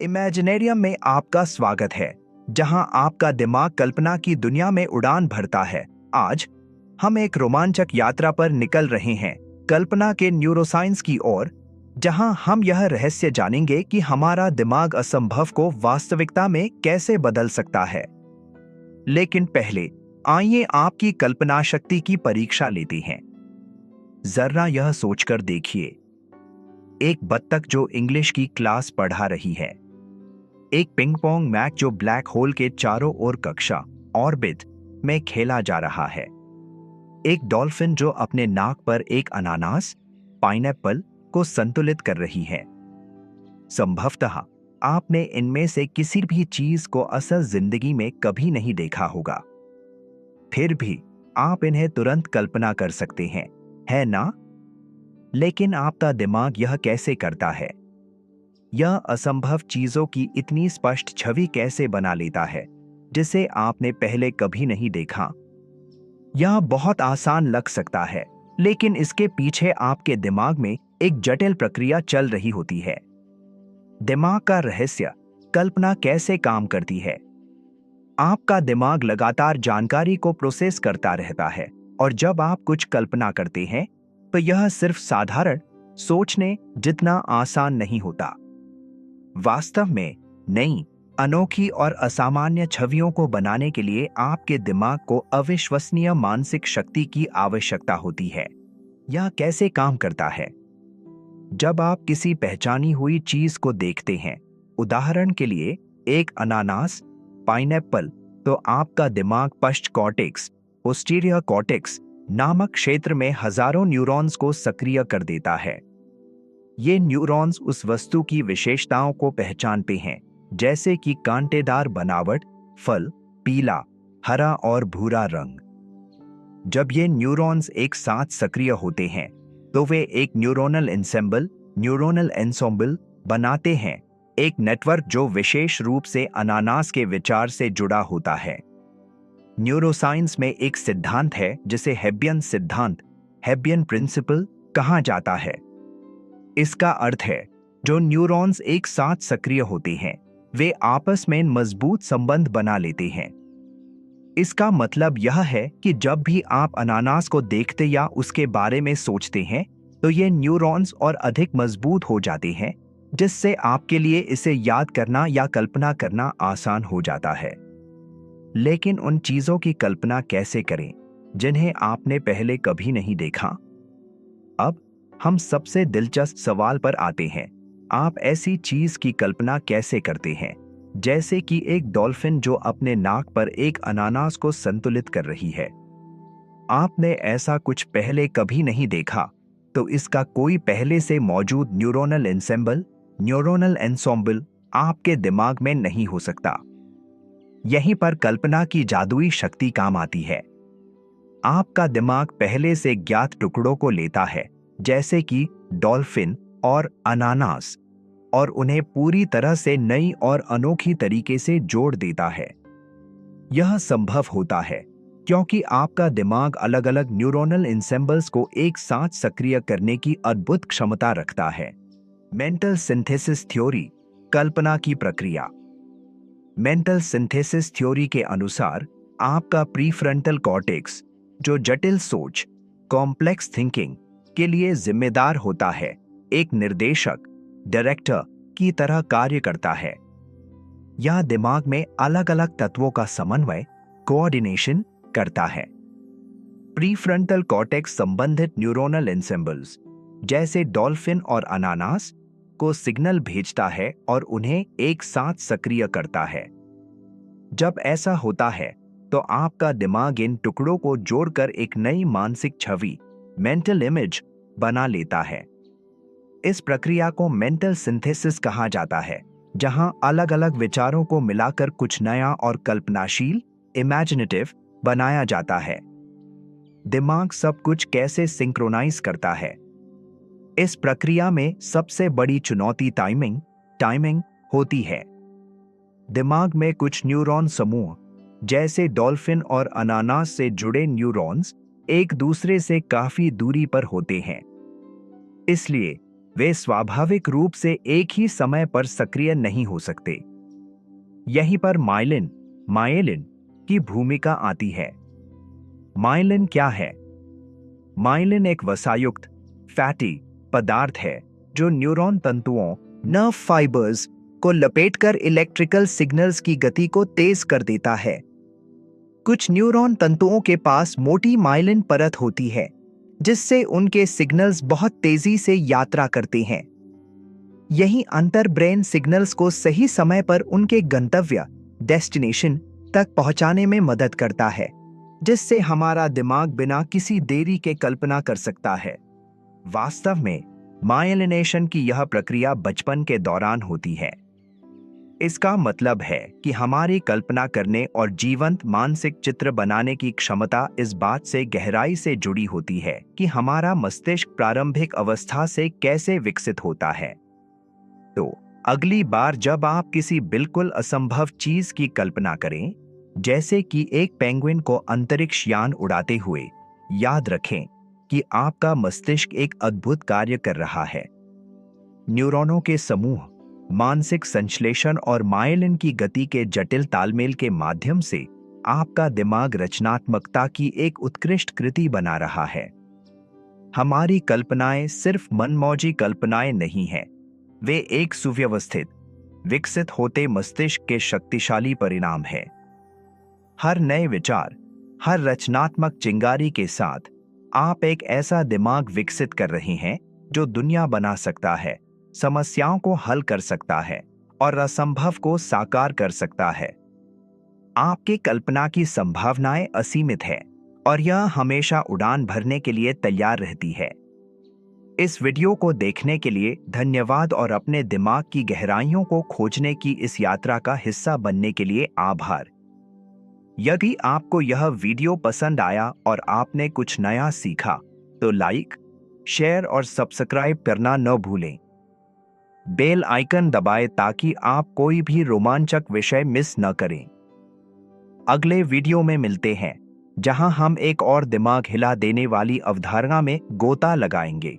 इमेजिनेरियम में आपका स्वागत है, जहां आपका दिमाग कल्पना की दुनिया में उड़ान भरता है। आज हम एक रोमांचक यात्रा पर निकल रहे हैं, कल्पना के न्यूरोसाइंस की ओर, जहां हम यह रहस्य जानेंगे कि हमारा दिमाग असंभव को वास्तविकता में कैसे बदल सकता है। लेकिन पहले आइए आपकी कल्पना शक्ति की परीक्षा लेते हैं। जरा यह सोचकर देखिए, एक बत्तख जो इंग्लिश की क्लास पढ़ा रही है, एक पिंग पोंग मैच जो ब्लैक होल के चारों ओर कक्षा ऑर्बिट में खेला जा रहा है, एक डॉल्फिन जो अपने नाक पर एक अनानास पाइनएप्पल को संतुलित कर रही है। संभवतः आपने इनमें से किसी भी चीज को असल जिंदगी में कभी नहीं देखा होगा, फिर भी आप इन्हें तुरंत कल्पना कर सकते हैं, है ना? लेकिन आपका दिमाग यह कैसे करता है? यह असंभव चीजों की इतनी स्पष्ट छवि कैसे बना लेता है जिसे आपने पहले कभी नहीं देखा? यह बहुत आसान लग सकता है, लेकिन इसके पीछे आपके दिमाग में एक जटिल प्रक्रिया चल रही होती है। दिमाग का रहस्य, कल्पना कैसे काम करती है। आपका दिमाग लगातार जानकारी को प्रोसेस करता रहता है, और जब आप कुछ कल्पना करते हैं तो यह सिर्फ साधारण सोचने जितना आसान नहीं होता। वास्तव में नई, अनोखी और असामान्य छवियों को बनाने के लिए आपके दिमाग को अविश्वसनीय मानसिक शक्ति की आवश्यकता होती है। यह कैसे काम करता है? जब आप किसी पहचानी हुई चीज को देखते हैं, उदाहरण के लिए एक अनानास, पाइनएप्पल, तो आपका दिमाग पश्च कॉर्टेक्स, पोस्टीरियर कॉर्टेक्स नामक क्षेत्र में हजारों न्यूरॉन्स को सक्रिय कर देता है। ये न्यूरॉन्स उस वस्तु की विशेषताओं को पहचानते हैं, जैसे कि कांटेदार बनावट, फल, पीला, हरा और भूरा रंग। जब ये न्यूरॉन्स एक साथ सक्रिय होते हैं तो वे एक न्यूरोनल एंसेंबल बनाते हैं, एक नेटवर्क जो विशेष रूप से अनानास के विचार से जुड़ा होता है। न्यूरोसाइंस में एक सिद्धांत है जिसे हेब्बियन प्रिंसिपल कहा जाता है। इसका अर्थ है, जो न्यूरॉन्स एक साथ सक्रिय होते हैं वे आपस में मजबूत संबंध बना लेते हैं। इसका मतलब यह है कि जब भी आप अनानास को देखते या उसके बारे में सोचते हैं तो ये न्यूरॉन्स और अधिक मजबूत हो जाते हैं, जिससे आपके लिए इसे याद करना या कल्पना करना आसान हो जाता है। लेकिन उन चीजों की कल्पना कैसे करें जिन्हें आपने पहले कभी नहीं देखा? अब हम सबसे दिलचस्प सवाल पर आते हैं। आप ऐसी चीज की कल्पना कैसे करते हैं, जैसे कि एक डॉल्फिन जो अपने नाक पर एक अनानास को संतुलित कर रही है? आपने ऐसा कुछ पहले कभी नहीं देखा, तो इसका कोई पहले से मौजूद न्यूरोनल एंसेंबल आपके दिमाग में नहीं हो सकता। यहीं पर कल्पना की जादुई शक्ति काम आती है। आपका दिमाग पहले से ज्ञात टुकड़ों को लेता है, जैसे कि डॉल्फिन और अनानास, और उन्हें पूरी तरह से नई और अनोखी तरीके से जोड़ देता है। यह संभव होता है क्योंकि आपका दिमाग अलग अलग न्यूरोनल एंसेंबल्स को एक साथ सक्रिय करने की अद्भुत क्षमता रखता है। मेंटल सिंथेसिस थ्योरी, कल्पना की प्रक्रिया। मेंटल सिंथेसिस थ्योरी के अनुसार आपका प्रीफ्रंटल कॉर्टेक्स, जो जटिल सोच, कॉम्प्लेक्स थिंकिंग के लिए जिम्मेदार होता है, एक निर्देशक, डायरेक्टर की तरह कार्य करता है। यह दिमाग में अलग अलग तत्वों का समन्वय, कोऑर्डिनेशन करता है। प्रीफ्रंटल कॉर्टेक्स संबंधित न्यूरोनल एंसेंबल्स, जैसे डॉल्फिन और अनानास, को सिग्नल भेजता है और उन्हें एक साथ सक्रिय करता है। जब ऐसा होता है तो आपका दिमाग इन टुकड़ों को जोड़कर एक नई मानसिक छवि, मेंटल इमेज, बना लेता है। इस प्रक्रिया को मेंटल सिंथेसिस कहा जाता है, जहां अलग अलग विचारों को मिलाकर कुछ नया और कल्पनाशील, इमेजिनेटिव बनाया जाता है। दिमाग सब कुछ कैसे सिंक्रोनाइज करता है? इस प्रक्रिया में सबसे बड़ी चुनौती टाइमिंग होती है। दिमाग में कुछ न्यूरॉन समूह, जैसे डॉल्फिन और अनानास से जुड़े न्यूरॉन्स, एक दूसरे से काफी दूरी पर होते हैं। इसलिए वे स्वाभाविक रूप से एक ही समय पर सक्रिय नहीं हो सकते। यहीं पर माइलिन की भूमिका आती है। माइलिन क्या है? माइलिन एक वसायुक्त फैटी पदार्थ है जो न्यूरॉन तंतुओं नर्व फाइबर्स को लपेटकर इलेक्ट्रिकल सिग्नल्स की गति को तेज कर देता है। कुछ न्यूरॉन तंतुओं के पास मोटी माइलिन परत होती है जिससे उनके सिग्नल्स बहुत तेजी से यात्रा करते हैं। यही अंतर ब्रेन सिग्नल्स को सही समय पर उनके गंतव्य डेस्टिनेशन तक पहुंचाने में मदद करता है, जिससे हमारा दिमाग बिना किसी देरी के कल्पना कर सकता है। वास्तव में माइलिनेशन की यह प्रक्रिया बचपन के दौरान होती है। इसका मतलब है कि हमारी कल्पना करने और जीवंत मानसिक चित्र बनाने की क्षमता इस बात से गहराई से जुड़ी होती है कि हमारा मस्तिष्क प्रारंभिक अवस्था से कैसे विकसित होता है। तो अगली बार जब आप किसी बिल्कुल असंभव चीज की कल्पना करें, जैसे कि एक पेंगुइन को अंतरिक्ष यान उड़ाते हुए, याद रखें कि आपका मस्तिष्क एक अद्भुत कार्य कर रहा है। न्यूरॉनों के समूह, मानसिक संश्लेषण और माइलिन की गति के जटिल तालमेल के माध्यम से आपका दिमाग रचनात्मकता की एक उत्कृष्ट कृति बना रहा है। हमारी कल्पनाएं सिर्फ मनमौजी कल्पनाएं नहीं हैं, वे एक सुव्यवस्थित, विकसित होते मस्तिष्क के शक्तिशाली परिणाम हैं। हर नए विचार, हर रचनात्मक चिंगारी के साथ आप एक ऐसा दिमाग विकसित कर रहे हैं जो दुनिया बना सकता है, समस्याओं को हल कर सकता है और असंभव को साकार कर सकता है। आपकी कल्पना की संभावनाएं असीमित है और यह हमेशा उड़ान भरने के लिए तैयार रहती है। इस वीडियो को देखने के लिए धन्यवाद और अपने दिमाग की गहराइयों को खोजने की इस यात्रा का हिस्सा बनने के लिए आभार। यदि आपको यह वीडियो पसंद आया और आपने कुछ नया सीखा, तो लाइक, शेयर और सब्सक्राइब करना न भूलें। बेल आइकन दबाएं ताकि आप कोई भी रोमांचक विषय मिस न करें। अगले वीडियो में मिलते हैं, जहां हम एक और दिमाग हिला देने वाली अवधारणा में गोता लगाएंगे।